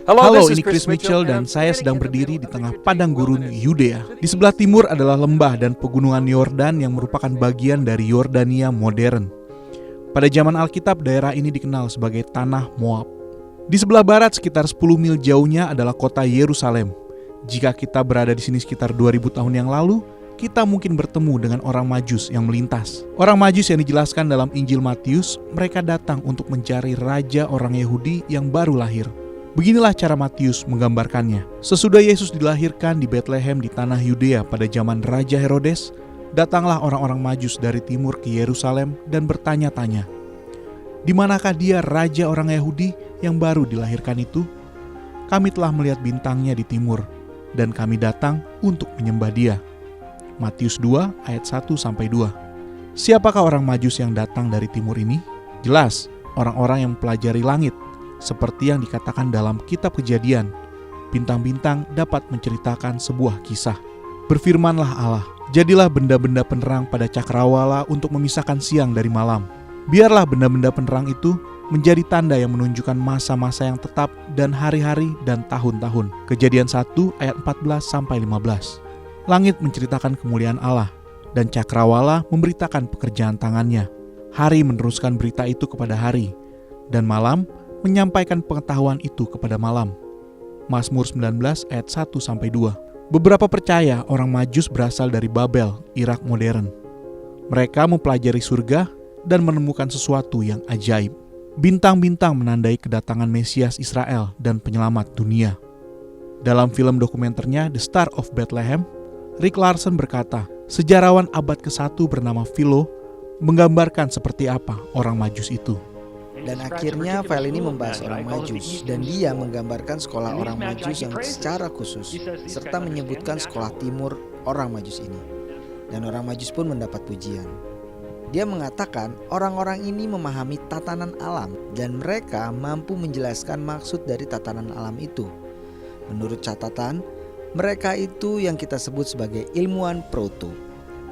Halo, ini Chris Mitchell dan saya sedang berdiri di tengah padang gurun Yudea. Di sebelah timur adalah lembah dan pegunungan Yordan yang merupakan bagian dari Yordania modern. Pada zaman Alkitab, daerah ini dikenal sebagai tanah Moab. Di sebelah barat sekitar 10 mil jauhnya adalah kota Yerusalem. Jika kita berada di sini sekitar 2000 tahun yang lalu, kita mungkin bertemu dengan orang Majus yang melintas. Orang Majus yang dijelaskan dalam Injil Matius, mereka datang untuk mencari raja orang Yahudi yang baru lahir. Beginilah cara Matius menggambarkannya. Sesudah Yesus dilahirkan di Bethlehem di tanah Yudea pada zaman Raja Herodes, datanglah orang-orang Majus dari timur ke Yerusalem dan bertanya-tanya, "Di manakah dia raja orang Yahudi yang baru dilahirkan itu? Kami telah melihat bintangnya di timur, dan kami datang untuk menyembah dia." Matius 2 ayat 1-2. Siapakah orang Majus yang datang dari timur ini? Jelas, orang-orang yang mempelajari langit, seperti yang dikatakan dalam kitab Kejadian. Bintang-bintang dapat menceritakan sebuah kisah. Berfirmanlah Allah, "Jadilah benda-benda penerang pada cakrawala untuk memisahkan siang dari malam. Biarlah benda-benda penerang itu menjadi tanda yang menunjukkan masa-masa yang tetap dan hari-hari dan tahun-tahun." Kejadian 1 ayat 14-15. Langit menceritakan kemuliaan Allah, dan cakrawala memberitakan pekerjaan tangannya. Hari meneruskan berita itu kepada hari, dan malam menyampaikan pengetahuan itu kepada malam. Mazmur 19 ayat 1-2. Beberapa percaya orang Majus berasal dari Babel, Irak modern. Mereka mempelajari surga dan menemukan sesuatu yang ajaib. Bintang-bintang menandai kedatangan Mesias Israel dan penyelamat dunia. Dalam film dokumenternya The Star of Bethlehem, Rick Larson berkata, sejarawan abad ke-1 bernama Philo menggambarkan seperti apa orang Majus itu. Dan akhirnya file ini membahas orang Majus, dan dia menggambarkan sekolah orang Majus yang secara khusus, serta menyebutkan sekolah timur orang Majus ini. Dan orang Majus pun mendapat pujian. Dia mengatakan orang-orang ini memahami tatanan alam, dan mereka mampu menjelaskan maksud dari tatanan alam itu. Menurut catatan, mereka itu yang kita sebut sebagai ilmuwan proto.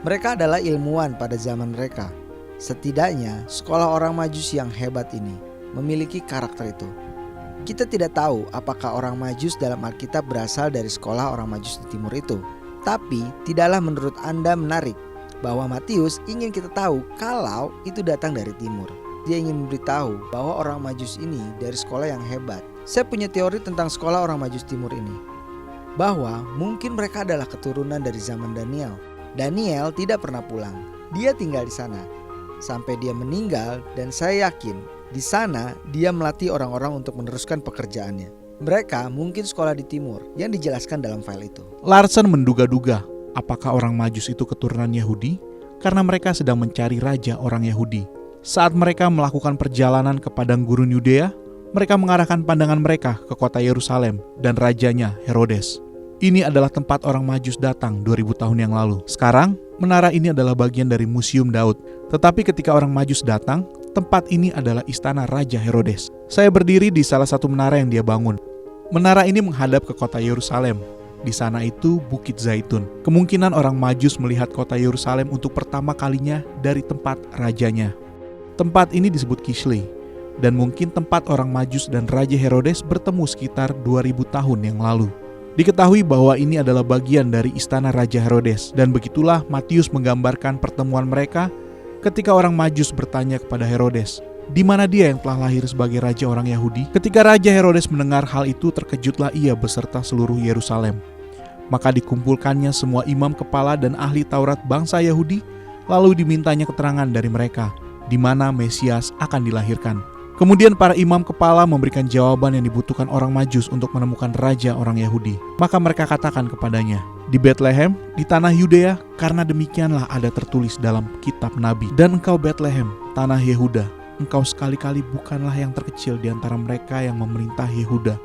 Mereka adalah ilmuwan pada zaman mereka. Setidaknya sekolah orang Majus yang hebat ini memiliki karakter itu. Kita tidak tahu apakah orang Majus dalam Alkitab berasal dari sekolah orang Majus di timur itu. Tapi tidaklah menurut Anda menarik bahwa Matius ingin kita tahu kalau itu datang dari timur. Dia ingin memberitahu bahwa orang Majus ini dari sekolah yang hebat. Saya punya teori tentang sekolah orang Majus timur ini, bahwa mungkin mereka adalah keturunan dari zaman Daniel. Daniel tidak pernah pulang. Dia tinggal di sana sampai dia meninggal, dan saya yakin di sana dia melatih orang-orang untuk meneruskan pekerjaannya. Mereka mungkin sekolah di timur yang dijelaskan dalam file itu. Larson menduga-duga apakah orang Majus itu keturunan Yahudi karena mereka sedang mencari raja orang Yahudi. Saat mereka melakukan perjalanan ke padang gurun Yudea, mereka mengarahkan pandangan mereka ke kota Yerusalem dan rajanya Herodes. Ini adalah tempat orang Majus datang 2000 tahun yang lalu. Sekarang, menara ini adalah bagian dari Museum Daud. Tetapi ketika orang Majus datang, tempat ini adalah istana Raja Herodes. Saya berdiri di salah satu menara yang dia bangun. Menara ini menghadap ke kota Yerusalem. Di sana itu Bukit Zaitun. Kemungkinan orang Majus melihat kota Yerusalem untuk pertama kalinya dari tempat rajanya. Tempat ini disebut Kishli, dan mungkin tempat orang Majus dan Raja Herodes bertemu sekitar 2000 tahun yang lalu. Diketahui bahwa ini adalah bagian dari istana Raja Herodes, dan begitulah Matius menggambarkan pertemuan mereka ketika orang Majus bertanya kepada Herodes, di mana dia yang telah lahir sebagai raja orang Yahudi? Ketika Raja Herodes mendengar hal itu, terkejutlah ia beserta seluruh Yerusalem. Maka dikumpulkannya semua imam kepala dan ahli Taurat bangsa Yahudi, lalu dimintanya keterangan dari mereka, di mana Mesias akan dilahirkan. Kemudian para imam kepala memberikan jawaban yang dibutuhkan orang Majus untuk menemukan raja orang Yahudi. Maka mereka katakan kepadanya, di Bethlehem, di tanah Yudea, karena demikianlah ada tertulis dalam kitab Nabi. Dan engkau Bethlehem, tanah Yehuda, engkau sekali-kali bukanlah yang terkecil di antara mereka yang memerintah Yehuda.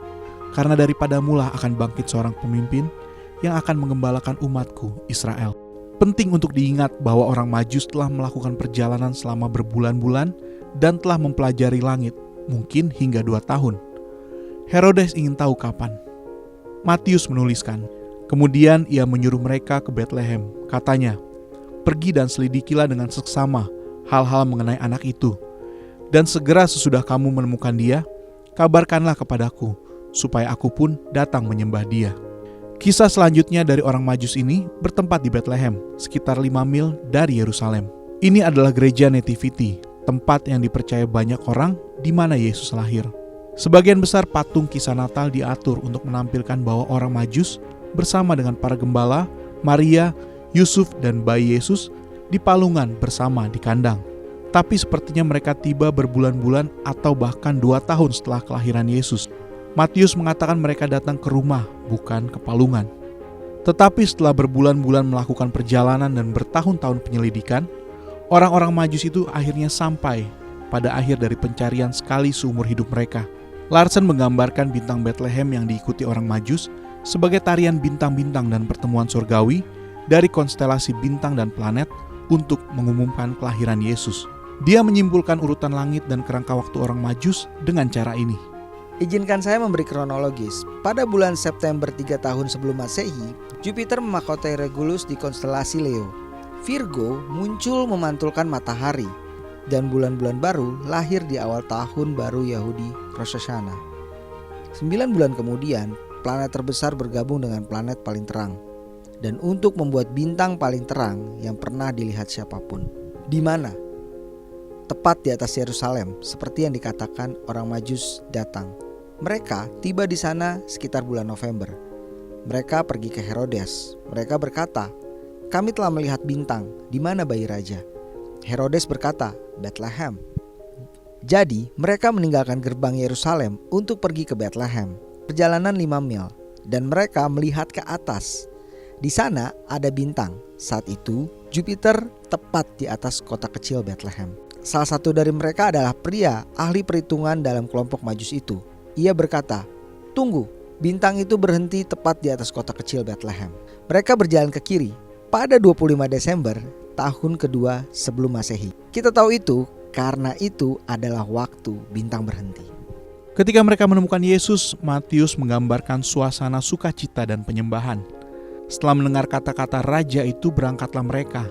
Karena daripadamulah akan bangkit seorang pemimpin yang akan mengembalakan umatku, Israel. Penting untuk diingat bahwa orang Majus telah melakukan perjalanan selama berbulan-bulan dan telah mempelajari langit, mungkin hingga 2 tahun. Herodes ingin tahu kapan. Matius menuliskan, kemudian ia menyuruh mereka ke Bethlehem. Katanya, pergi dan selidikilah dengan seksama hal-hal mengenai anak itu. Dan segera sesudah kamu menemukan dia, kabarkanlah kepadaku, supaya aku pun datang menyembah Dia." Kisah selanjutnya dari orang Majus ini bertempat di Bethlehem, sekitar 5 mil dari Yerusalem. Ini adalah gereja Nativity, tempat yang dipercaya banyak orang di mana Yesus lahir. Sebagian besar patung kisah Natal diatur untuk menampilkan bahwa orang Majus bersama dengan para gembala, Maria, Yusuf, dan bayi Yesus dipalungan bersama di kandang. Tapi sepertinya mereka tiba berbulan-bulan atau bahkan 2 tahun setelah kelahiran Yesus. Matius mengatakan mereka datang ke rumah, bukan ke palungan. Tetapi setelah berbulan-bulan melakukan perjalanan dan bertahun-tahun penyelidikan, orang-orang Majus itu akhirnya sampai pada akhir dari pencarian sekali seumur hidup mereka. Larsen menggambarkan bintang Bethlehem yang diikuti orang Majus sebagai tarian bintang-bintang dan pertemuan surgawi dari konstelasi bintang dan planet untuk mengumumkan kelahiran Yesus. Dia menyimpulkan urutan langit dan kerangka waktu orang Majus dengan cara ini. Izinkan saya memberi kronologis. Pada bulan September 3 tahun sebelum Masehi, Jupiter memahkotai Regulus di konstelasi Leo. Virgo muncul memantulkan matahari, dan bulan-bulan baru lahir di awal tahun baru Yahudi, Rosh Hashanah. 9 bulan kemudian, planet terbesar bergabung dengan planet paling terang, dan untuk membuat bintang paling terang yang pernah dilihat siapapun. Di mana? Tepat di atas Yerusalem, seperti yang dikatakan orang Majus datang. Mereka tiba di sana sekitar bulan November. Mereka pergi ke Herodes. Mereka berkata, "Kami telah melihat bintang, di mana bayi raja?" Herodes berkata, "Bethlehem." Jadi mereka meninggalkan gerbang Yerusalem untuk pergi ke Bethlehem. Perjalanan 5 mil, dan mereka melihat ke atas. Di sana ada bintang. Saat itu Jupiter tepat di atas kota kecil Bethlehem. Salah satu dari mereka adalah pria ahli perhitungan dalam kelompok Majus itu. Ia berkata, "Tunggu, bintang itu berhenti tepat di atas kota kecil Bethlehem." Mereka berjalan ke kiri pada 25 Desember tahun kedua sebelum Masehi. Kita tahu itu karena itu adalah waktu bintang berhenti. Ketika mereka menemukan Yesus, Matius menggambarkan suasana sukacita dan penyembahan. Setelah mendengar kata-kata raja itu, berangkatlah mereka.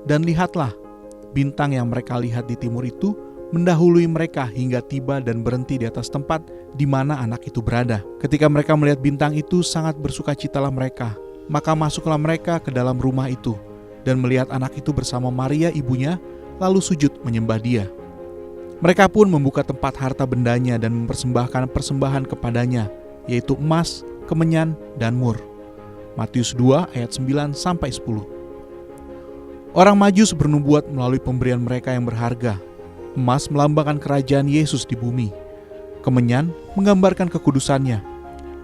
Dan lihatlah, bintang yang mereka lihat di timur itu mendahului mereka hingga tiba dan berhenti di atas tempat di mana anak itu berada. Ketika mereka melihat bintang itu, sangat bersukacitalah mereka. Maka masuklah mereka ke dalam rumah itu dan melihat anak itu bersama Maria ibunya, lalu sujud menyembah Dia. Mereka pun membuka tempat harta bendanya dan mempersembahkan persembahan kepadanya, yaitu emas, kemenyan, dan mur. Matius 2 ayat 9-10. Orang Majus bernubuat melalui pemberian mereka yang berharga. Emas melambangkan kerajaan Yesus di bumi. Kemenyan menggambarkan kekudusannya.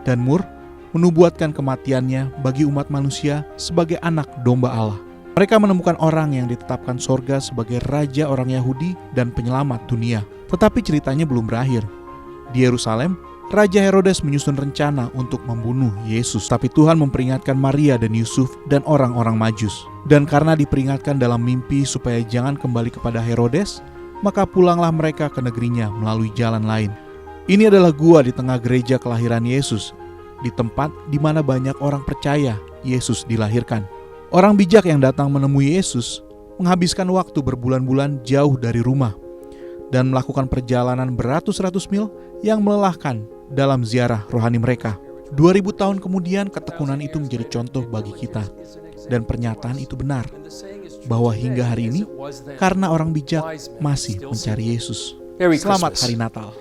Dan mur menubuatkan kematiannya bagi umat manusia sebagai anak domba Allah. Mereka menemukan orang yang ditetapkan sorga sebagai raja orang Yahudi dan penyelamat dunia. Tetapi ceritanya belum berakhir. Di Yerusalem, Raja Herodes menyusun rencana untuk membunuh Yesus. Tapi Tuhan memperingatkan Maria dan Yusuf dan orang-orang Majus. Dan karena diperingatkan dalam mimpi supaya jangan kembali kepada Herodes, maka pulanglah mereka ke negerinya melalui jalan lain. Ini adalah gua di tengah gereja kelahiran Yesus, di tempat di mana banyak orang percaya Yesus dilahirkan. Orang bijak yang datang menemui Yesus menghabiskan waktu berbulan-bulan jauh dari rumah dan melakukan perjalanan beratus-ratus mil yang melelahkan dalam ziarah rohani mereka. 2000 tahun kemudian ketekunan itu menjadi contoh bagi kita. Dan pernyataan itu benar, bahwa hingga hari ini, karena orang bijak masih mencari Yesus. Selamat Hari Natal.